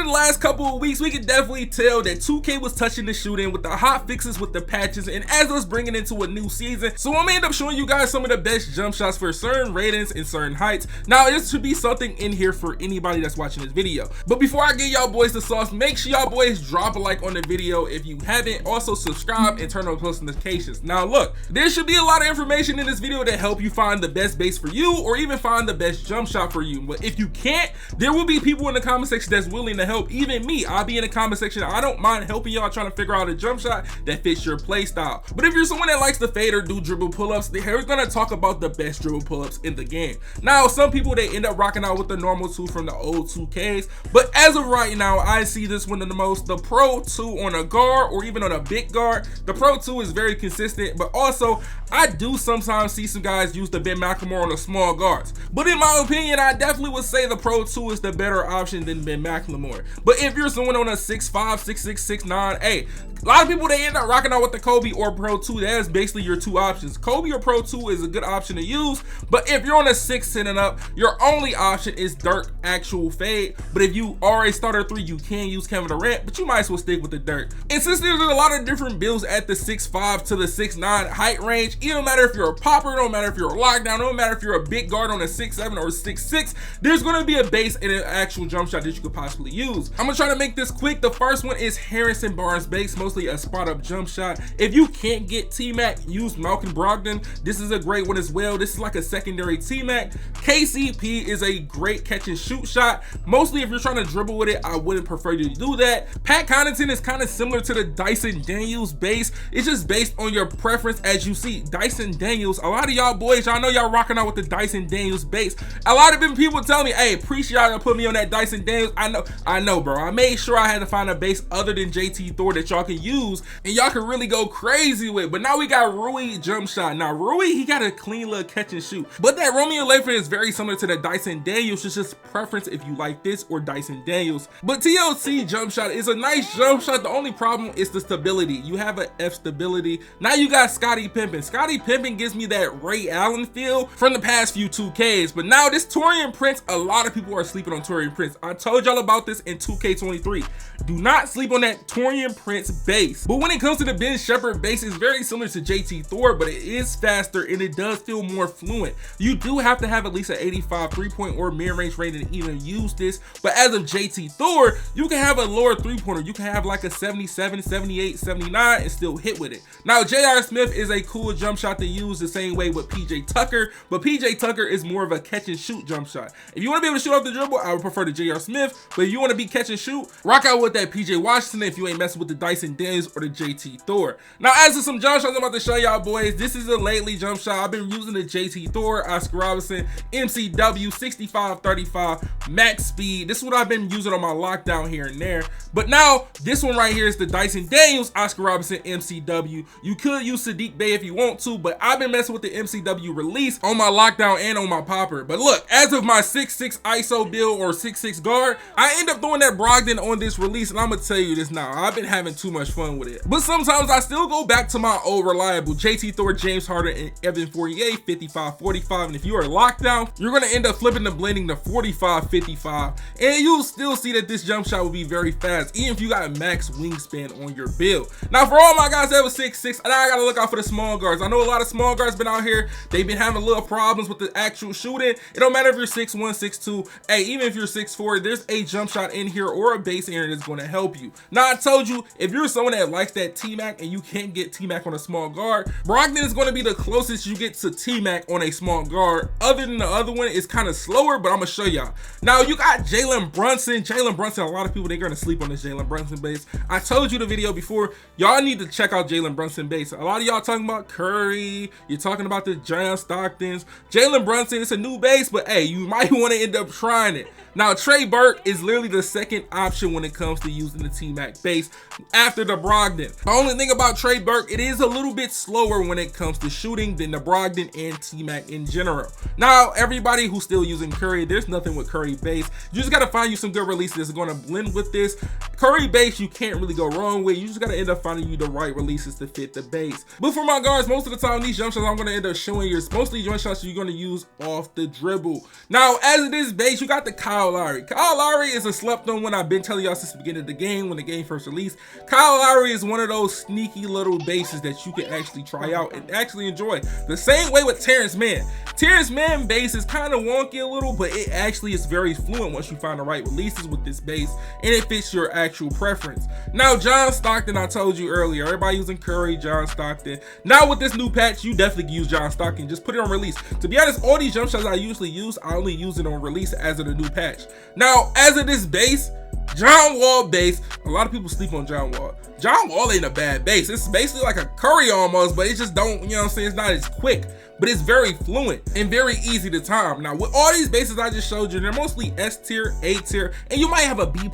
the last couple of weeks, we can definitely tell that 2K was touching the shooting with the hot fixes with the patches, and as us bringing into a new season. So I'm gonna end up showing you guys some of the best jump shots for certain ratings and certain heights. Now, this should be something in here for anybody that's watching this video. But before I get y'all boys the sauce, make sure y'all boys drop a like on the video if you haven't. Also subscribe and turn on post notifications. Now look, there should be a lot of information in this video to help you find the best base for you, or even find the best jump shot for you. But if you can't, there will be people in the comment section that's willing to help. Even me, I'll be in the comment section. I don't mind helping y'all trying to figure out a jump shot that fits your play style. But if you're someone that likes to fade or do dribble pull-ups, we're gonna talk about the best dribble pull-ups in the game. Now, some people, they end up rocking out with the normal 2 from the old 2Ks, but as of right now, I see this one the most, the Pro 2 on a guard or even on a big guard. The Pro 2 is very consistent, but also I do sometimes see some guys use the Ben McLemore on the small guards. But in my opinion, I definitely would say the Pro 2 is the better option than Ben McLemore. But if you're someone on a 6'5", 6'6", 6'9", hey, a lot of people, they end up rocking out with the Kobe or Pro 2. That is basically your two options. Kobe or Pro 2 is a good option to use, but if you're on a 6'10" and up, your only option is Dirk actual fade. But if you already started a 3, you can use Kevin Durant, but you might as well stick with the Dirk. And since there's a lot of different builds at the 6'5" to the 6'9" height range, it don't matter if you're a popper, it don't matter if you're a lockdown, it don't matter if you're a big guard on a 6'7" or 6'6", there's gonna be a base and an actual jump shot that you could possibly use. I'm gonna try to make this quick. The first one is Harrison Barnes base, mostly a spot up jump shot. If you can't get T-Mac, use Malcolm Brogdon. This is a great one as well. This is like a secondary T-Mac. KCP is a great catch and shoot shot. Mostly if you're trying to dribble with it, I wouldn't prefer you to do that. Pat Connaughton is kind of similar to the Dyson Daniels base. It's just based on your preference. As you see, Dyson Daniels, a lot of y'all boys, y'all know y'all rocking out with the Dyson Daniels base. A lot of people tell me, hey, appreciate y'all put me on that Dyson Daniels. I know, bro. I made sure I had to find a base other than JT Thor that y'all can use and y'all can really go crazy with. But now we got Rui jump shot. Now Rui, he got a clean little catch and shoot, but that Romeo Layford is very similar to the Dyson Daniels. It's just preference if you like this or Dyson Daniels. But TLC jump shot is a nice jump shot. The only problem is the stability. You have a F stability. Now you got Scottie Pippen. Scottie Pippen gives me that Ray Allen feel from the past few 2Ks. But now this Taurean Prince, a lot of people are sleeping on Taurean Prince. I told y'all about this in 2K23. Do not sleep on that Taurean Prince base. But when it comes to the Ben Shepherd base, it's very similar to JT Thor, but it is faster and it does feel more fluent. You do have to have at least an 85 3-point or mid-range rating to even use this. But as of JT Thor, you can have a lower 3-pointer. You can have like a 77, 78, 79 and still hit with it. Now J.R. Smith is a cool jump shot to use the same way with PJ Tucker, but PJ Tucker is more of a catch and shoot jump shot. If you want to be able to shoot off the dribble, I would prefer the J.R. Smith, but if you want to be catch and shoot, rock out with that PJ Washington if you ain't messing with the Dyson Daniels or the JT Thor. Now as to some jump shots I'm about to show y'all boys, this is a lately jump shot. I've been using the JT Thor, Oscar Robertson, MCW, 65-35, max speed. This is what I've been using on my lockdown here and there. But now this one right here is the Dyson Daniels, Oscar Robertson, MCW. You could use Sadiq Bey if you want to, but I've been messing with the MCW release on my lockdown and on my popper. But look, as of my 6'6" ISO build or 6'6" guard, I end up throwing that Brogdon on this release, and I'm gonna tell you this now, I've been having too much fun with it. But sometimes I still go back to my old reliable JT Thor, James Harden, and Evan Fournier, 55-45. And if you are locked down, you're gonna end up flipping and blending to 45-55, and you'll still see that this jump shot will be very fast, even if you got max wingspan on your build. Now for all my guys that was 6'6", and I gotta look out for the small guards. I know a lot of small guards been out here, they've been having a little problems with the actual shooting. It don't matter if you're 6'1", 6'2", hey, even if you're 6'4", there's a jump shot in here or a base area that's going to help you. Now I told you, if you're someone that likes that T-Mac and you can't get T-Mac on a small guard, Brogdon is going to be the closest you get to T-Mac on a small guard. Other than the other one, it's kind of slower, but I'm gonna show y'all. Now you got Jalen Brunson. A lot of people, they're gonna sleep on this Jalen Brunson base. I told you the video before, y'all need to check out Jalen Brunson base. A lot of y'all talking about Curry, you're talking about the John Stocktons. Jalen Brunson, it's a new base, but hey, you might want to end up trying it. Now Trey Burke is literally the second option when it comes to using the T-Mac base after the Brogdon. The only thing about Trey Burke, it is a little bit slower when it comes to shooting than the Brogdon and T-Mac in general. Now everybody who's still using Curry, there's nothing with Curry base. You just got to find you some good releases that's going to blend with this. Curry base, you can't really go wrong with. You just gotta end up finding you the right releases to fit the base. But for my guards, most of the time, these jump shots I'm gonna end up showing you, mostly jump shots you're gonna use off the dribble. Now, as it is base, you got the Kyle Lowry. Kyle Lowry is a slept on one. I've been telling y'all since the beginning of the game, when the game first released. Kyle Lowry is one of those sneaky little bases that you can actually try out and actually enjoy. The same way with Terrence Mann. Terrence Mann base is kind of wonky a little, but it actually is very fluent once you find the right releases with this base, and it fits your actual preference. Now, John Stockton, I told you earlier, everybody using Curry, John Stockton. Now with this new patch, you definitely can use John Stockton. Just put it on release. To be honest, all these jump shots I usually use, I only use it on release as of the new patch. Now, as of this base, John Wall base, a lot of people sleep on John Wall. John Wall ain't a bad base. It's basically like a Curry almost, but it just don't, you know what I'm saying, it's not as quick, but it's very fluent and very easy to time. Now, with all these bases I just showed you, they're mostly S tier, A tier, and you might have a B+,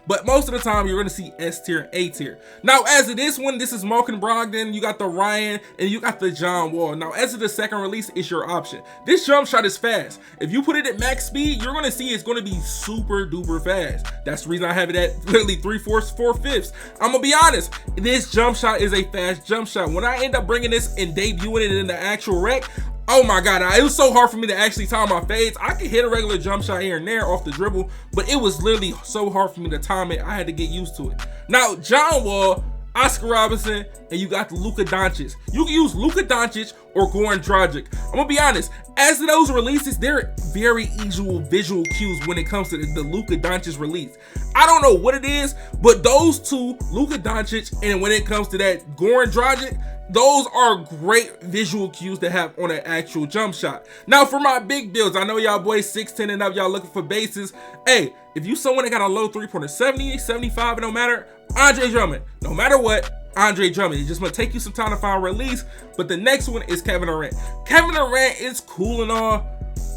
but most of the time you're gonna see S tier and A tier. Now, as of this one, this is Malcolm Brogdon, you got the Ryan, and you got the John Wall. Now, as of the second release, it's your option. This jump shot is fast. If you put it at max speed, you're gonna see it's gonna be super duper fast. That's the reason I have it at literally 3/4, 4/5. I'm gonna be honest, this jump shot is a fast jump shot. When I end up bringing this and debuting it in the actual rec, oh my god, it was so hard for me to actually time my fades. I could hit a regular jump shot here and there off the dribble, but it was literally so hard for me to time it. I had to get used to it. Now, John Wall, Oscar Robertson, and you got the Luka Doncic. You can use Luka Doncic or Goran Dragic. I'm gonna be honest, as to those releases, they're very easy visual cues when it comes to the Luka Doncic release. I don't know what it is, but those two, Luka Doncic, and when it comes to that Goran Dragic, those are great visual cues to have on an actual jump shot. Now, for my big builds, I know y'all boys 6'10" and up, y'all looking for bases. Hey, if you someone that got a low three-pointer, 70, 75, it don't matter, Andre Drummond. No matter what, Andre Drummond. It's just gonna take you some time to find a release, but the next one is Kevin Durant. Kevin Durant is cool and all,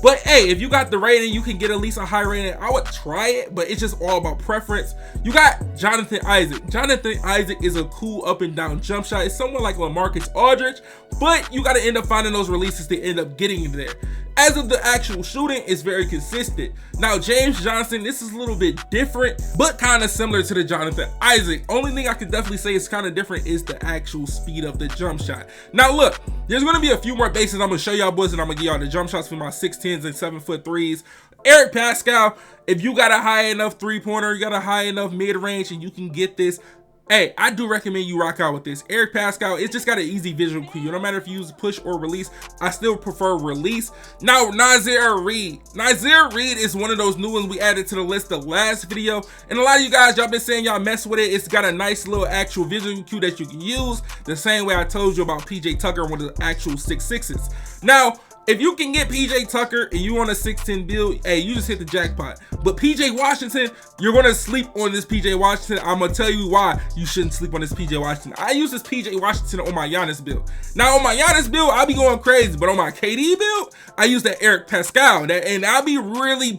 but hey, if you got the rating, you can get at least a high rating. I would try it, but it's just all about preference. You got Jonathan Isaac. Jonathan Isaac is a cool up and down jump shot. It's somewhat like LaMarcus Aldridge, but you got to end up finding those releases to end up getting you there. As of the actual shooting, it's very consistent. Now, James Johnson, this is a little bit different, but kind of similar to the Jonathan Isaac. Only thing I can definitely say is kind of different is the actual speed of the jump shot. Now, look, there's going to be a few more bases I'm going to show y'all boys, and I'm going to give y'all the jump shots for my 6'10s and 7'3s. Eric Pascal, if you got a high enough three-pointer, you got a high enough mid-range, and you can get this, hey, I do recommend you rock out with this. Eric Pascal, it's just got an easy visual cue. No matter if you use push or release, I still prefer release. Now, Nazir Reed. Nazir Reed is one of those new ones we added to the list the last video. And a lot of you guys, y'all been saying y'all mess with it. It's got a nice little actual visual cue that you can use. The same way I told you about PJ Tucker, one of the actual 6'6s. Now, if you can get PJ Tucker and you on a 6'10 build, hey, you just hit the jackpot. But PJ Washington, you're gonna sleep on this PJ Washington. I'm gonna tell you why you shouldn't sleep on this PJ Washington. I use this PJ Washington on my Giannis build. Now on my Giannis build, I'll be going crazy, but on my KD build, I use that Eric Pascal, and I'll be really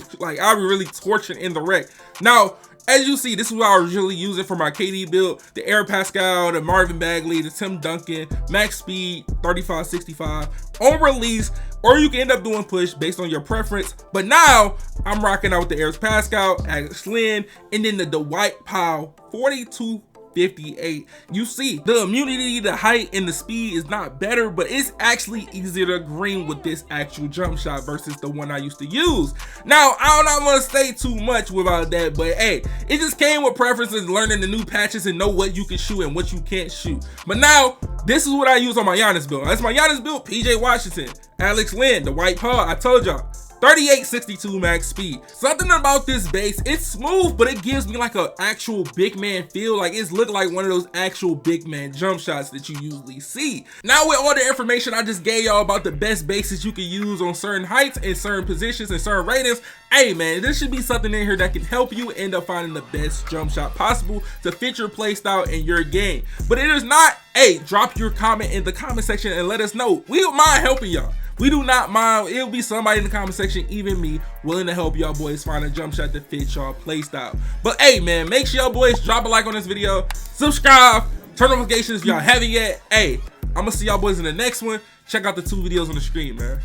torching in the wreck. Now, as you see, this is what I usually use it for my KD build. The Eric Pascal, the Marvin Bagley, the Tim Duncan, max speed, 35, 65, on release, or you can end up doing push based on your preference. But now, I'm rocking out with the Eric Pascal, Alex Len, and then the Dwight Powell, 4258. You see, the immunity, the height, and the speed is not better, but it's actually easier to green with this actual jump shot versus the one I used to use. Now, I don't want to say too much about that, but hey, it just came with preferences, learning the new patches and know what you can shoot and what you can't shoot. But now, this is what I use on my Giannis build. That's my Giannis build, PJ Washington, Alex Len, the Dwight Powell, I told y'all. 3862 max speed. Something about this base, it's smooth, but it gives me like an actual big man feel. Like it's look like one of those actual big man jump shots that you usually see. Now with all the information I just gave y'all about the best bases you can use on certain heights and certain positions and certain ratings, hey man, there should be something in here that can help you end up finding the best jump shot possible to fit your play style and your game. But it is not, hey, drop your comment in the comment section and let us know. We don't mind helping y'all. We do not mind. It'll be somebody in the comment section, even me, willing to help y'all boys find a jump shot that fits y'all play style. But hey man, make sure y'all boys drop a like on this video, subscribe, turn notifications if y'all haven't yet. Hey, I'm gonna see y'all boys in the next one. Check out the 2 videos on the screen, man.